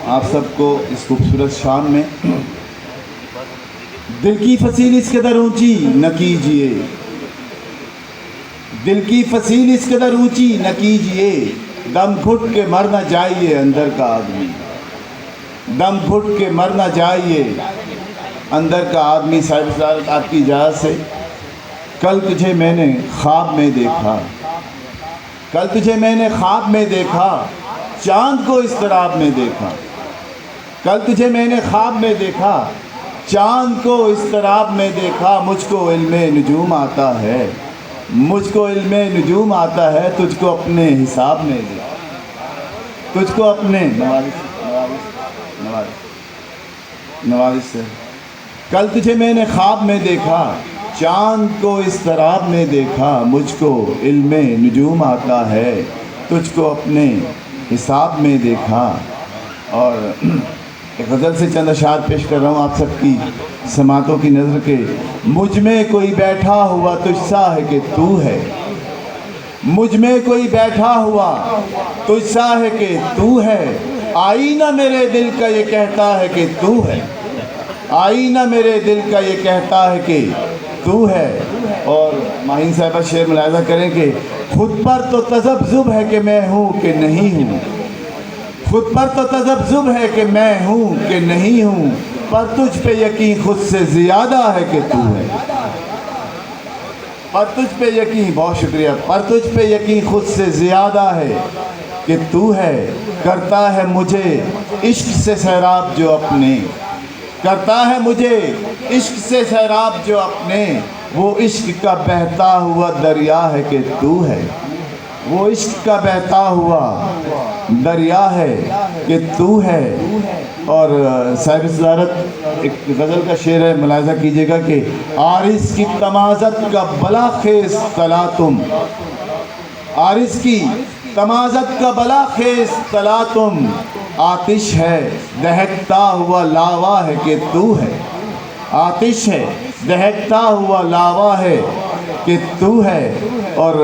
آپ سب کو اس خوبصورت شام میں دل کی فصیل اس قدر اونچی نہ کیجیے، دل کی فصیل اس قدر اونچی نہ کیجیے، دم گھٹ کے مر نہ جائیے اندر کا آدمی، دم گھٹ کے مر نہ جائیے اندر کا آدمی۔ صاحب آپ کی اجازت سے، کل تجھے میں نے خواب میں دیکھا، کل تجھے میں نے خواب میں دیکھا، چاند کو اضطراب میں دیکھا، کل تجھے میں نے خواب میں دیکھا، چاند کو اضطراب میں دیکھا۔ مجھ کو علم نجوم آتا ہے، مجھ کو علم نجوم آتا ہے، تجھ کو اپنے حساب میں دیکھا، تجھ کو اپنے نوازش سے۔ کل تجھے میں نے خواب میں دیکھا، چاند کو اضطراب میں دیکھا، مجھ کو علم نجوم آتا ہے، تجھ کو اپنے حساب میں دیکھا۔ اور ایک غزل سے چند اشعار پیش کر رہا ہوں آپ سب کی سماعتوں کی نظر کے۔ مجھ میں کوئی بیٹھا ہوا تجھ سا ہے کہ تو ہے، مجھ میں کوئی بیٹھا ہوا تجھ سا ہے کہ تو ہے، آئینہ میرے دل کا یہ کہتا ہے کہ تو ہے، آئینہ میرے دل کا یہ کہتا ہے کہ تو ہے۔ اور ماہین صاحبہ شعر ملاحظہ کریں کہ خود پر تو تذبذب ہے کہ میں ہوں کہ نہیں ہوں، خود پر تو تذبذب ہے کہ میں ہوں کہ نہیں ہوں، پر تجھ پہ یقین خود سے زیادہ ہے کہ تو ہے، پر تجھ پہ یقین، بہت شکریہ، پر تجھ پہ یقین خود سے زیادہ ہے کہ تو ہے۔ کرتا ہے مجھے عشق سے سیراب جو اپنے، کرتا ہے مجھے عشق سے سیراب جو اپنے، وہ عشق کا بہتا ہوا دریا ہے کہ تو ہے، وہ عشق کا بہتا ہوا دریا ہے کہ تو ہے۔ اور صاحب صدارت ایک غزل کا شعر ہے، ملاحظہ کیجئے گا کہ عارض کی تمازت کا بلا خیز تلاتم، عارض کی تمازت کا بلا خیز تلاتم، آتش ہے دہکتا ہوا لاوا ہے کہ تو ہے، آتش ہے دہکتا ہوا لاوا ہے کہ تو ہے۔ اور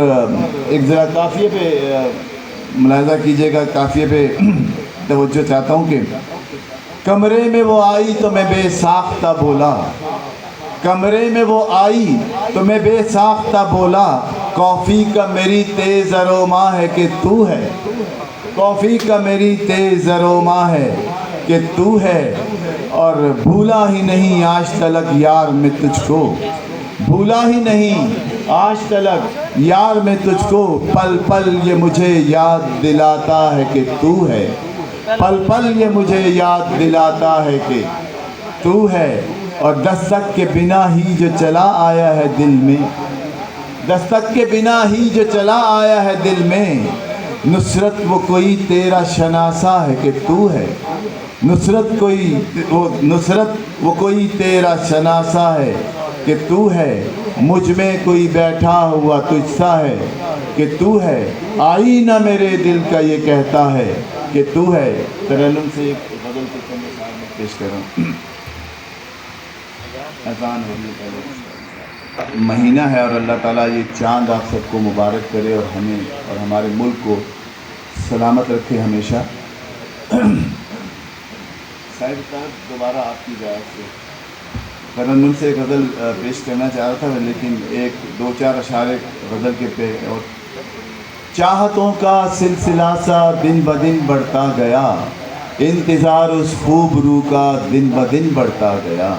ایک ذرا قافیے پہ ملاحظہ کیجئے گا، قافیے پہ توجہ چاہتا ہوں کہ کمرے میں وہ آئی تو میں بے ساختہ بولا، کمرے میں وہ آئی تو میں بے ساختہ بولا، کافی کا میری تیز اروما ہے کہ تو ہے، کافی کا میری تیز اروما ہے کہ تو ہے۔ اور بھولا ہی نہیں آج تلک یار میں تجھ کو، بھولا ہی نہیں آج تلک یار میں تجھ کو، پل پل یہ مجھے یاد دلاتا ہے کہ تو ہے، پل پل یہ مجھے یاد دلاتا ہے کہ تو ہے۔ اور دستک کے بنا ہی جو چلا آیا ہے دل میں، دستک کے بنا ہی جو چلا آیا ہے دل میں، نصرت وہ کوئی تیرا شناسا ہے کہ تو ہے، نصرت وہ کوئی تیرا شناسا ہے کہ تو ہے، مجھ میں کوئی بیٹھا ہوا تجھ سا ہے کہ تو ہے، آئینہ میرے دل کا یہ کہتا ہے کہ تو ہے۔ ترنم سے ایک غزل کے چند اشعار میں پیش کر رہا ہوں۔ اذان ہو رہی ہے، مہینہ ہے اور اللہ تعالیٰ یہ چاند آپ سب کو مبارک کرے اور ہمیں اور ہمارے ملک کو سلامت رکھے ہمیشہ۔ صاحب صاحب دوبارہ آپ کی اجازت سے ترنم سے ایک غزل پیش کرنا چاہ رہا تھا، لیکن ایک دو چار اشعار غزل کے پہ۔ اور چاہتوں کا سلسلہ سا دن بدن بڑھتا گیا، انتظار اس خوب رو کا دن بدن بڑھتا گیا،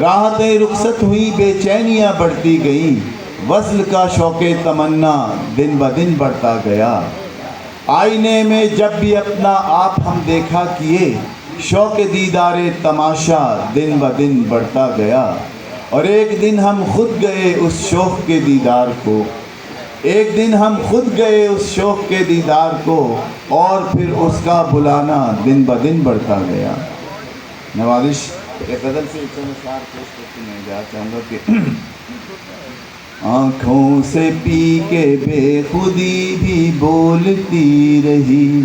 راحتیں رخصت ہوئی بے چینیاں بڑھتی گئیں، وصل کا شوق تمنا دن بدن بڑھتا گیا، آئینے میں جب بھی اپنا آپ ہم دیکھا کیے، شوق دیدار تماشا دن بدن بڑھتا گیا، اور ایک دن ہم خود گئے اس شوق کے دیدار کو، ایک دن ہم خود گئے اس شوق کے دیدار کو، اور پھر اس کا بلانا دن بدن بڑھتا گیا۔ نوازش ایک غزل سے ایک اشعار پیش کرتے میں جا چاہوں گا کہ آنکھوں سے پی کے بے خودی بھی بولتی رہی،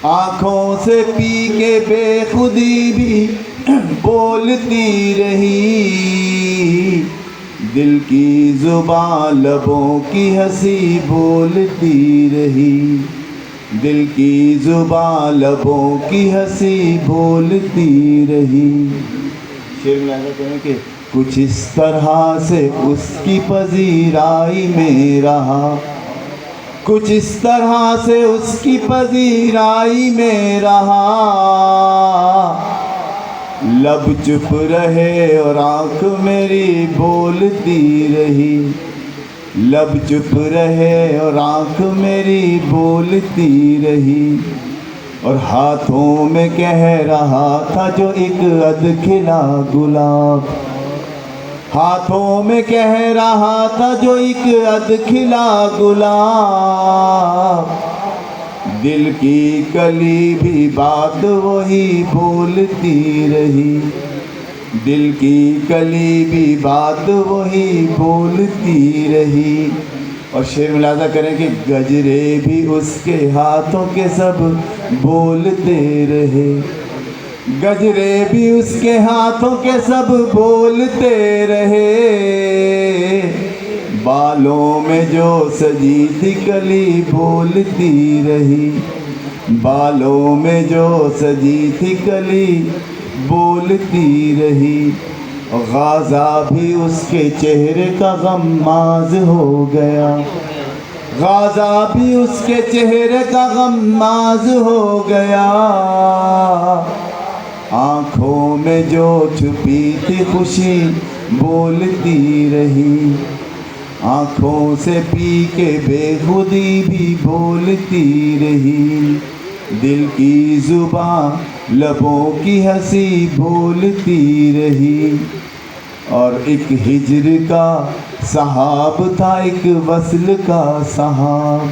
آنکھوں سے پی کے بے خودی بھی بولتی رہی، دل کی زبان لبوں کی ہنسی بولتی رہی، دل کی زبان لبوں کی ہنسی بولتی رہی. شعر میں ایسا کہیں کہ کچھ اس طرح سے اس کی پذیرائی میں رہا, کچھ اس طرح سے اس کی پذیرائی میں رہا, لب چپ رہے اور آنکھ میری بولتی رہی, لب چپ رہے اور آنکھ میری بولتی رہی, اور ہاتھوں میں کہہ رہا تھا جو ایک اد کھلا گلاب, ہاتھوں میں کہہ رہا تھا جو ایک اد کھلا گلاب, دل کی کلی بھی بات وہی بولتی رہی, دل کی کلی بھی بات وہی بولتی رہی. اور شعر ملاحظہ کریں کہ گجرے بھی اس کے ہاتھوں کے سب بولتے رہے, گجرے بھی اس کے ہاتھوں کے سب بولتے رہے, بالوں میں جو سجی تھی کلی بولتی رہی, بالوں میں جو سجی تھی کلی بولتی رہی. غازہ بھی اس کے چہرے کا غماز ہو گیا, غازہ بھی اس کے چہرے کا غماز ہو گیا, آنکھوں میں جو چھپی تھی خوشی بولتی رہی, آنکھوں سے پی کے بے خودی بھی بولتی رہی, دل کی زبان لبوں کی ہنسی بولتی رہی. اور ایک ہجر کا سحاب تھا ایک وصل کا سحاب,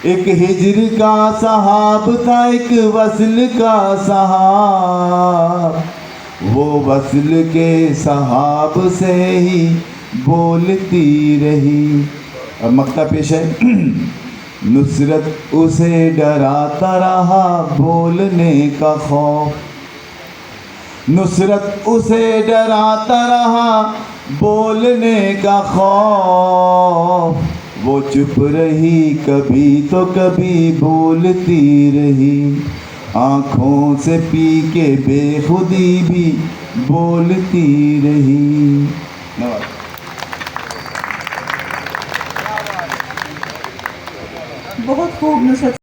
ایک ہجر کا سحاب تھا ایک وصل کا سحاب, وہ وصل کے سحاب سے ہی بولتی رہی. اور مقطع پیش ہے. نصرت اسے ڈراتا رہا بولنے کا خوف, نصرت اسے ڈراتا رہا بولنے کا خوف, وہ چپ رہی کبھی تو کبھی بولتی رہی, آنکھوں سے پی کے بے خودی بھی بولتی رہی. بہت خوب نصرت